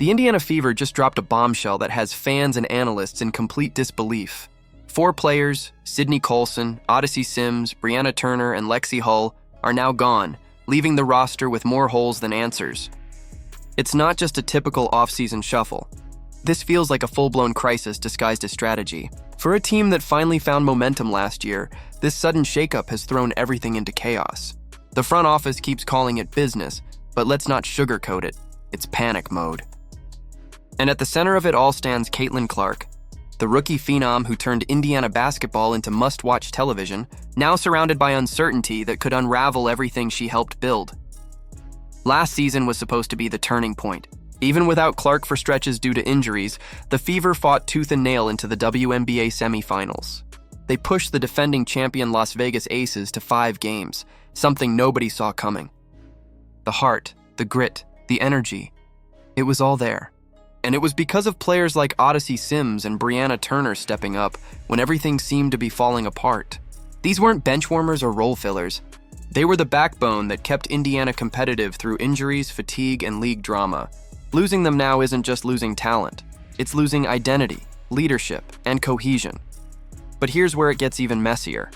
The Indiana Fever just dropped a bombshell that has fans and analysts in complete disbelief. 4 players, Sydney Colson, Odyssey Sims, Brianna Turner, and Lexie Hull, are now gone, leaving the roster with more holes than answers. It's not just a typical offseason shuffle. This feels like a full-blown crisis disguised as strategy. For a team that finally found momentum last year, this sudden shakeup has thrown everything into chaos. The front office keeps calling it business, but let's not sugarcoat it. It's panic mode. And at the center of it all stands Caitlin Clark, the rookie phenom who turned Indiana basketball into must-watch television, now surrounded by uncertainty that could unravel everything she helped build. Last season was supposed to be the turning point. Even without Clark for stretches due to injuries, the Fever fought tooth and nail into the WNBA semifinals. They pushed the defending champion Las Vegas Aces to 5 games, something nobody saw coming. The heart, the grit, the energy, it was all there. And it was because of players like Odyssey Sims and Brianna Turner stepping up when everything seemed to be falling apart. These weren't benchwarmers or role fillers. They were the backbone that kept Indiana competitive through injuries, fatigue, and league drama. Losing them now isn't just losing talent. It's losing identity, leadership, and cohesion. But here's where it gets even messier.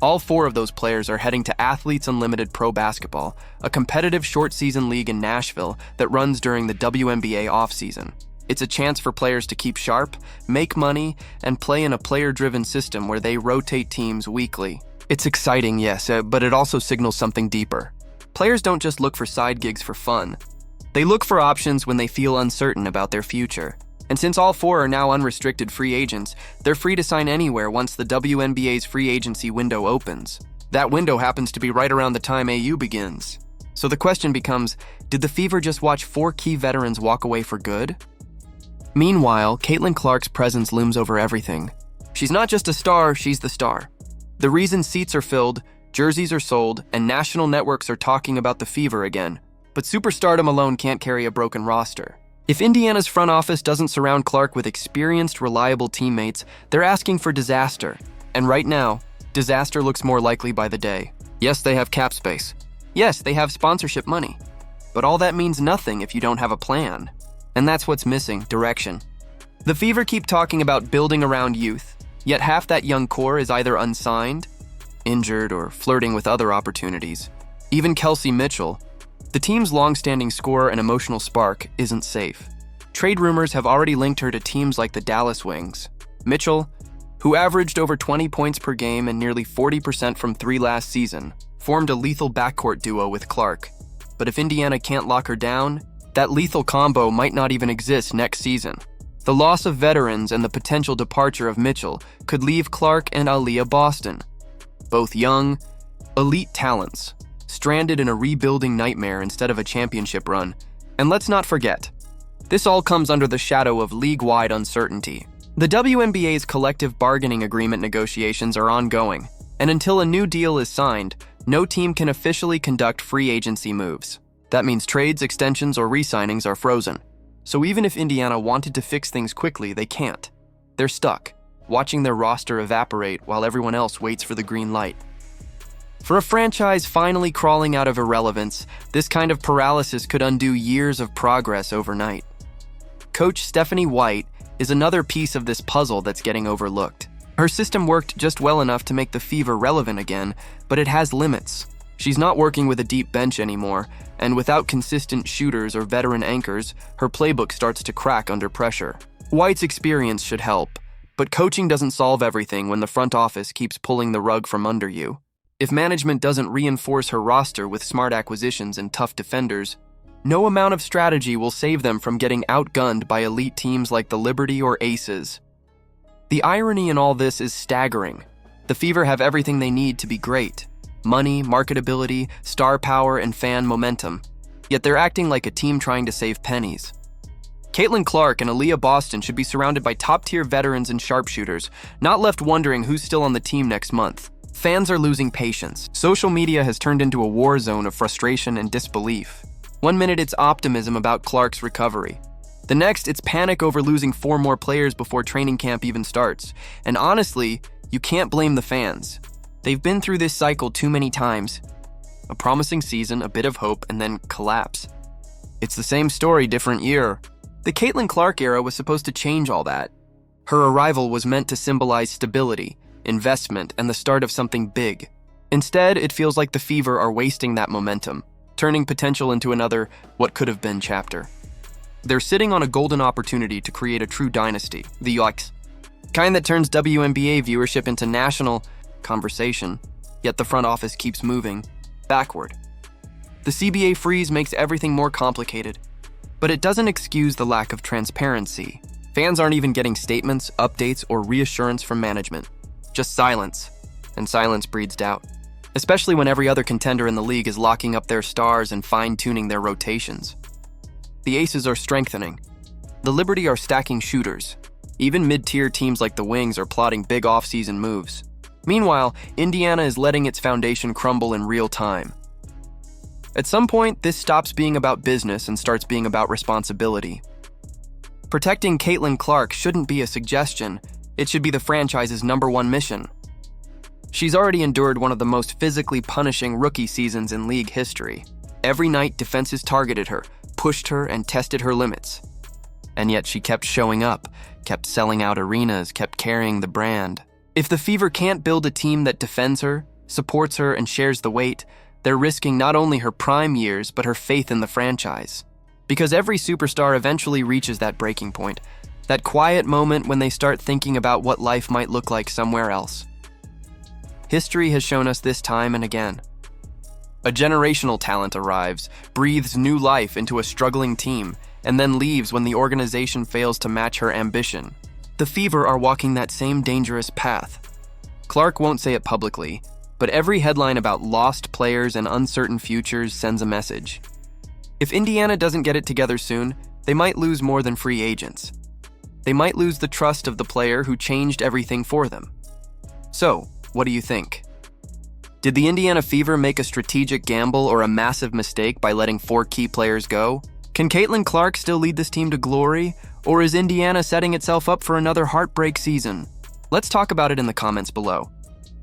All 4 of those players are heading to Athletes Unlimited Pro Basketball, a competitive short-season league in Nashville that runs during the WNBA offseason. It's a chance for players to keep sharp, make money, and play in a player-driven system where they rotate teams weekly. It's exciting, yes, but it also signals something deeper. Players don't just look for side gigs for fun. They look for options when they feel uncertain about their future. And since all 4 are now unrestricted free agents, they're free to sign anywhere once the WNBA's free agency window opens. That window happens to be right around the time AU begins. So the question becomes, did the Fever just watch 4 key veterans walk away for good? Meanwhile, Caitlin Clark's presence looms over everything. She's not just a star, she's the star. The reason seats are filled, jerseys are sold, and national networks are talking about the Fever again. But superstardom alone can't carry a broken roster. If Indiana's front office doesn't surround Clark with experienced, reliable teammates, they're asking for disaster. And right now, disaster looks more likely by the day. Yes, they have cap space. Yes, they have sponsorship money. But all that means nothing if you don't have a plan. And that's what's missing, direction. The Fever keep talking about building around youth, yet half that young core is either unsigned, injured, or flirting with other opportunities. Even Kelsey Mitchell, the team's long-standing scorer and emotional spark, isn't safe. Trade rumors have already linked her to teams like the Dallas Wings. Mitchell, who averaged over 20 points per game and nearly 40% from 3 last season, formed a lethal backcourt duo with Clark. But if Indiana can't lock her down, that lethal combo might not even exist next season. The loss of veterans and the potential departure of Mitchell could leave Clark and Aaliyah Boston, both young, elite talents, stranded in a rebuilding nightmare instead of a championship run. And let's not forget, this all comes under the shadow of league-wide uncertainty. The WNBA's collective bargaining agreement negotiations are ongoing, and until a new deal is signed, no team can officially conduct free agency moves. That means trades, extensions, or re-signings are frozen. So even if Indiana wanted to fix things quickly, they can't. They're stuck, watching their roster evaporate while everyone else waits for the green light. For a franchise finally crawling out of irrelevance, this kind of paralysis could undo years of progress overnight. Coach Stephanie White is another piece of this puzzle that's getting overlooked. Her system worked just well enough to make the Fever relevant again, but it has limits. She's not working with a deep bench anymore, and without consistent shooters or veteran anchors, her playbook starts to crack under pressure. White's experience should help, but coaching doesn't solve everything when the front office keeps pulling the rug from under you. If management doesn't reinforce her roster with smart acquisitions and tough defenders, no amount of strategy will save them from getting outgunned by elite teams like the Liberty or Aces. The irony in all this is staggering. The Fever have everything they need to be great: money, marketability, star power, and fan momentum. Yet they're acting like a team trying to save pennies. Caitlin Clark and Aaliyah Boston should be surrounded by top-tier veterans and sharpshooters, not left wondering who's still on the team next month. Fans are losing patience. Social media has turned into a war zone of frustration and disbelief. One minute it's optimism about Clark's recovery. The next, it's panic over losing 4 more players before training camp even starts. And honestly, you can't blame the fans. They've been through this cycle too many times. A promising season, a bit of hope, and then collapse. It's the same story, different year. The Caitlin Clark era was supposed to change all that. Her arrival was meant to symbolize stability, investment, and the start of something big. Instead, it feels like the Fever are wasting that momentum, turning potential into another what could have been chapter. They're sitting on a golden opportunity to create a true dynasty, the Yikes, kind that turns WNBA viewership into national conversation, yet the front office keeps moving backward. The CBA freeze makes everything more complicated, but it doesn't excuse the lack of transparency. Fans aren't even getting statements, updates, or reassurance from management. Just silence, and silence breeds doubt, especially when every other contender in the league is locking up their stars and fine-tuning their rotations. The Aces are strengthening. The Liberty are stacking shooters. Even mid-tier teams like the Wings are plotting big offseason moves. Meanwhile, Indiana is letting its foundation crumble in real time. At some point, this stops being about business and starts being about responsibility. Protecting Caitlin Clark shouldn't be a suggestion. It should be the franchise's #1 mission. She's already endured one of the most physically punishing rookie seasons in league history. Every night, defenses targeted her, pushed her, and tested her limits. And yet she kept showing up, kept selling out arenas, kept carrying the brand. If the Fever can't build a team that defends her, supports her, and shares the weight, they're risking not only her prime years, but her faith in the franchise. Because every superstar eventually reaches that breaking point, that quiet moment when they start thinking about what life might look like somewhere else. History has shown us this time and again. A generational talent arrives, breathes new life into a struggling team, and then leaves when the organization fails to match her ambition. The Fever are walking that same dangerous path. Clark won't say it publicly, but every headline about lost players and uncertain futures sends a message. If Indiana doesn't get it together soon, they might lose more than free agents. They might lose the trust of the player who changed everything for them. So, what do you think? Did the Indiana Fever make a strategic gamble or a massive mistake by letting 4 key players go? Can Caitlin Clark still lead this team to glory, or is Indiana setting itself up for another heartbreak season? Let's talk about it in the comments below.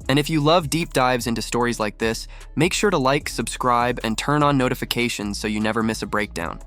And if you love deep dives into stories like this, make sure to like, subscribe, and turn on notifications so you never miss a breakdown.